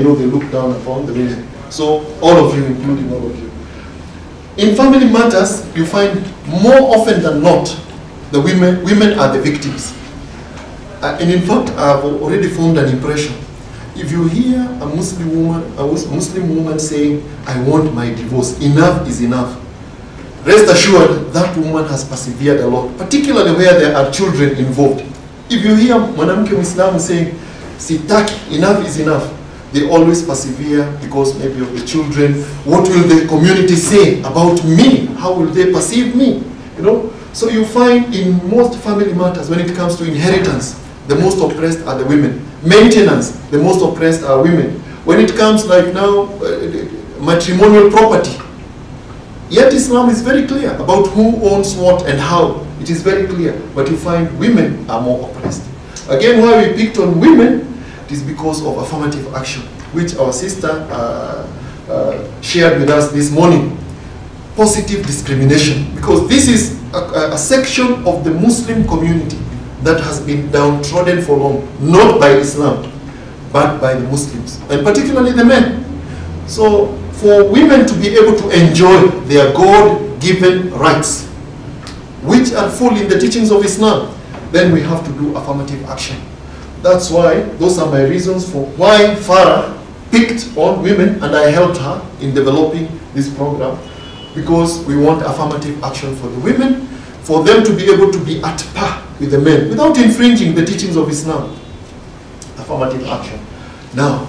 you know, they look down upon the women. So all of you, including all of you. In family matters, you find more often than not, the women are the victims. And in fact, I've already formed an impression. If you hear a Muslim woman saying, I want my divorce, enough is enough, rest assured that woman has persevered a lot, particularly where there are children involved. If you hear mwanamke Muislamu saying, sitaki, enough is enough, they always persevere because maybe of the children. What will the community say about me? How will they perceive me? You know? So you find in most family matters, when it comes to inheritance, the most oppressed are the women. Maintenance, the most oppressed are women. When it comes like now, matrimonial property, yet Islam is very clear about who owns what and how. It is very clear, but you find women are more oppressed. Again, why we picked on women, it is because of affirmative action, which our sister shared with us this morning. Positive discrimination, because this is a section of the Muslim community that has been downtrodden for long, not by Islam, but by the Muslims, and particularly the men. So for women to be able to enjoy their God-given rights, which are full in the teachings of Islam, then we have to do affirmative action. That's why, those are my reasons for why Farah picked on women, and I helped her in developing this program, because we want affirmative action for the women, for them to be able to be at par with the men, without infringing the teachings of Islam. Affirmative action. Now,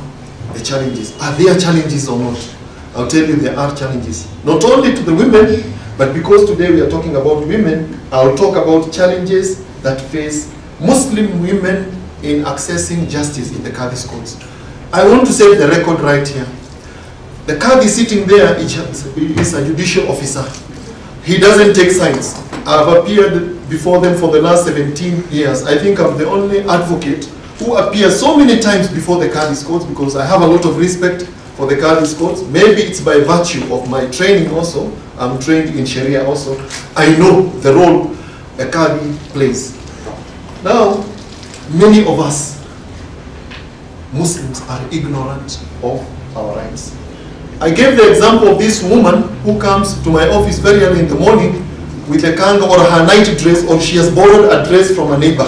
the challenges. Are there challenges or not? I'll tell you there are challenges. Not only to the women, but because today we are talking about women, I'll talk about challenges that face Muslim women in accessing justice in the Qadhi's courts. I want to set the record right here. The Qadhi sitting there is a judicial officer. He doesn't take sides. I've appeared before them for the last 17 years. I think I'm the only advocate who appears so many times before the Qadhi's courts, because I have a lot of respect for the Qadhi's courts. Maybe it's by virtue of my training also. I'm trained in Sharia also. I know the role a Qadhi plays. Now, many of us, Muslims, are ignorant of our rights. I gave the example of this woman who comes to my office very early in the morning with a kanga or her night dress, or she has borrowed a dress from a neighbor.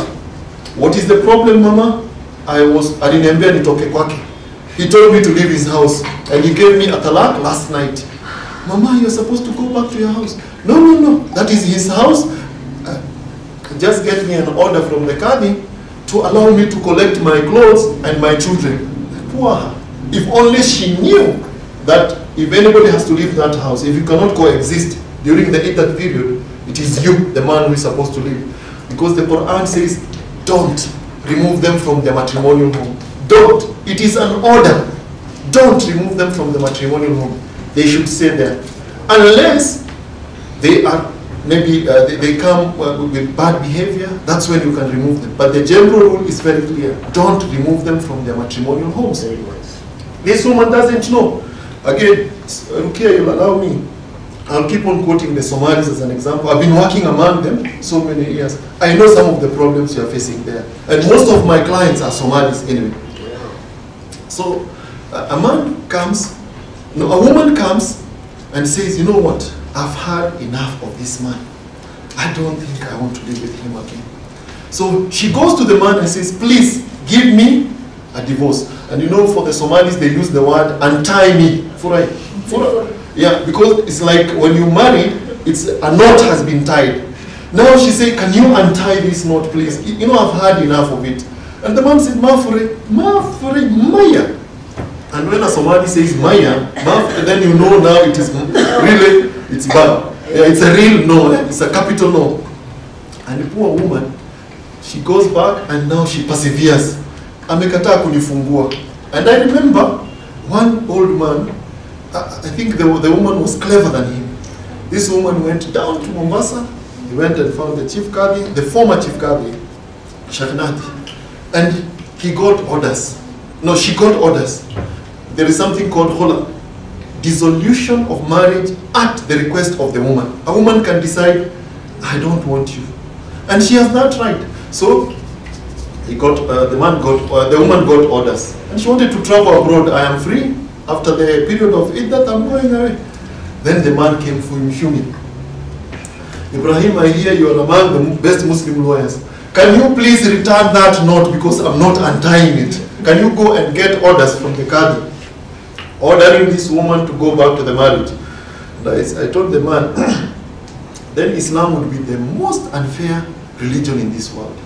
What is the problem, Mama? Aliniambia nitoke kwake. He told me to leave his house, and he gave me a talak last night. Mama, you're supposed to go back to your house. No, no, no, that is his house. Just get me an order from the Qadhi to allow me to collect my clothes and my children. Poor her. If only she knew that if anybody has to leave that house, if you cannot coexist during the Iddat period, it is you, the man, who is supposed to leave. Because the Quran says, don't remove them from their matrimonial home. Don't. It is an order. Don't remove them from the matrimonial home. They should stay there. Unless they are, maybe they come with bad behavior, that's when you can remove them. But the general rule is very clear. Don't remove them from their matrimonial homes. This woman doesn't know. Again, Rukia, you'll allow me. I'll keep on quoting the Somalis as an example. I've been working among them so many years. I know some of the problems you're facing there. And most of my clients are Somalis anyway. So a woman comes and says, you know what? I've had enough of this man. I don't think I want to live with him again. So she goes to the man and says, please give me a divorce. And you know, for the Somalis, they use the word untie me. Furai. Yeah, because it's like when you marry, it's a knot has been tied. Now she said, can you untie this knot, please? You know, I've had enough of it. And the man said, Mafure, Maya. And when a Somali says Maya, then you know now it is really, it's bad. Yeah, it's a real no, it's a capital no. And the poor woman, she goes back and now she perseveres. Amekataa kunifungua. And I remember one old man, I think the woman was clever than him. This woman went down to Mombasa. He went and found the Chief Qadhi, the former Chief Qadhi, Shaknati. And he got orders. No, she got orders. There is something called Hola. Dissolution of marriage at the request of the woman. A woman can decide, I don't want you. And she has that right. So the woman got orders, and she wanted to travel abroad. I am free after the period of iddat. I'm going away. Then the man came fuming. Ibrahim, I hear you are among the best Muslim lawyers. Can you please return that note because I'm not untying it? Can you go and get orders from the Qadi, ordering this woman to go back to the marriage? And I told the man, then Islam would be the most unfair religion in this world.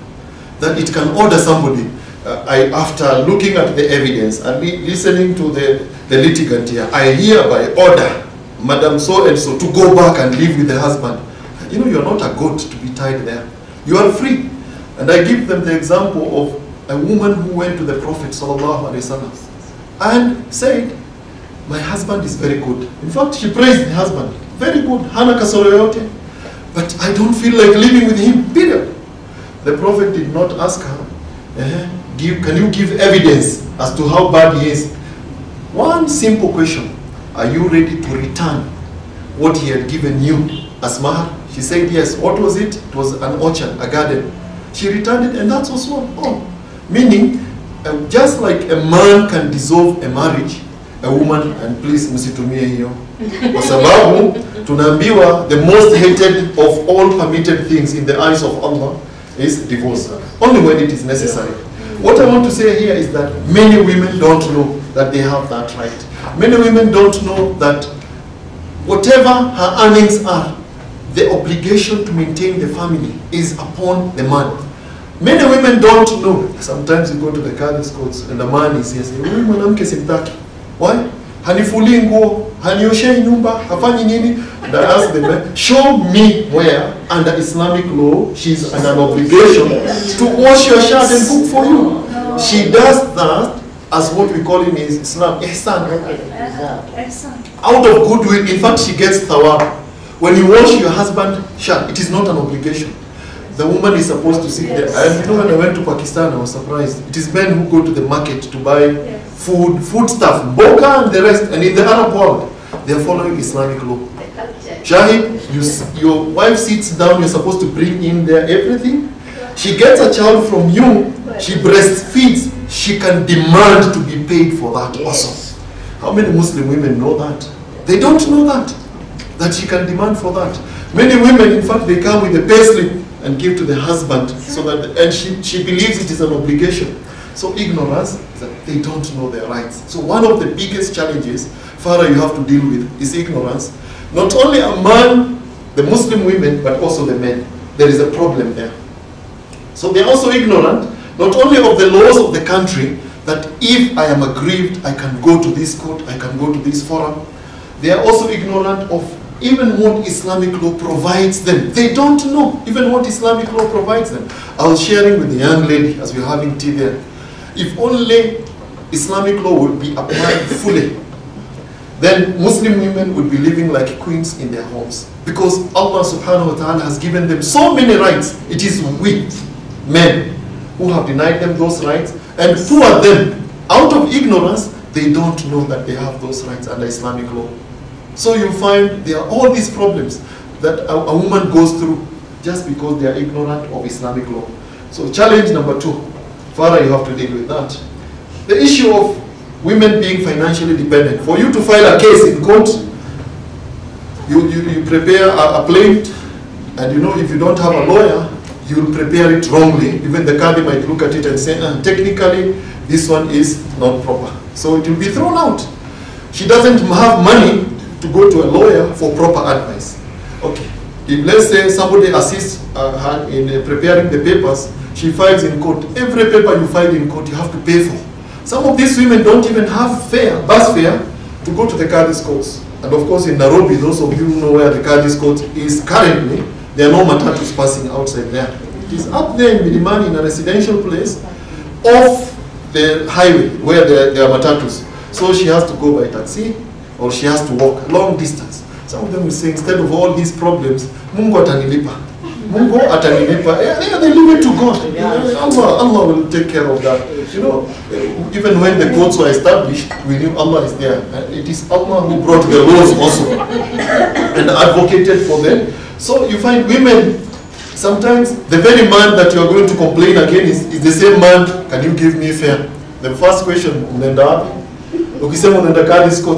That it can order somebody, after looking at the evidence and listening to the litigant here, I hereby order Madam so-and-so to go back and live with the husband. You know, you're not a goat to be tied there. You are free. And I give them the example of a woman who went to the Prophet ﷺ and said, my husband is very good. In fact, she praised the husband. Very good. Hana kasoro yote. But I don't feel like living with him, period. The Prophet did not ask her, can you give evidence as to how bad he is? One simple question. Are you ready to return what he had given you as mahar? She said yes. What was it? It was an orchard, a garden. She returned it, and that's also all. Meaning, just like a man can dissolve a marriage, a woman, and please msitumie hiyo, kwa sababu tunaambiwa the most hated of all permitted things in the eyes of Allah is divorce, only when it is necessary. What I want to say here is that many women don't know that they have that right. Many women don't know that whatever her earnings are, the obligation to maintain the family is upon the man. Many women don't know. Sometimes you go to the Qadi's courts and the man is here saying, "Huyu mwanamke simtaki." Why? Hanifuli nguo, hanioshei nyumba, hafanyi nini? And I ask the man, show me where under Islamic law she's under an obligation to wash your shirt and cook for you. She does that as what we call in Islam, ihsan. Out of goodwill. In fact, she gets thawab. When you wash your husband's shirt, it is not an obligation. The woman is supposed to sit there. And you know, when I went to Pakistan, I was surprised. It is men who go to the market to buy food stuff, boka and the rest. And in the Arab world, they are following Islamic law. Shahid, your wife sits down, you're supposed to bring in there everything. She gets a child from you, she breastfeeds, she can demand to be paid for that also. How many Muslim women know that? They don't know that she can demand for that. Many women, in fact, they come with a payslip and give to the husband, so that, and she believes it is an obligation. So ignorance is that they don't know their rights. So one of the biggest challenges, Farah, you have to deal with is ignorance. Not only among the Muslim women, but also the men. There is a problem there. So they are also ignorant, not only of the laws of the country, that if I am aggrieved, I can go to this court, I can go to this forum. They are also ignorant of even what Islamic law provides them. They don't know even what Islamic law provides them. I was sharing with the young lady as we were having tea there. If only Islamic law would be applied fully, then Muslim women would be living like queens in their homes. Because Allah subhanahu wa ta'ala has given them so many rights. It is we, men, who have denied them those rights. And who are them? Out of ignorance, they don't know that they have those rights under Islamic law. So you find there are all these problems that a woman goes through just because they are ignorant of Islamic law. So challenge number 2, Farah, you have to deal with that. The issue of women being financially dependent. For you to file a case in court, you prepare a plaint, and you know, if you don't have a lawyer, you will prepare it wrongly. Even the Qadi might look at it and say, technically, this one is not proper. So it will be thrown out. She doesn't have money to go to a lawyer for proper advice. Okay, if let's say somebody assists her in preparing the papers, she files in court. Every paper you file in court, you have to pay for. Some of these women don't even have bus fare to go to the Qadi's courts. And of course in Nairobi, those of you who know where the Qadi's court is currently, there are no matatus passing outside there. It is up there in Milimani in a residential place off the highway where there are matatus. So she has to go by taxi, or she has to walk a long distance. Some of them will say, instead of all these problems, Mungu atanilipa. Mungu atanilipa. They leave it to God. Allah will take care of that. You know, even when the courts were established, we knew Allah is there. And it is Allah who brought the laws also and advocated for them. So you find women sometimes the very man that you are going to complain against is the same man, can you give me fare? The first question, unaenda wapi? Ukisema unaenda Kali Scott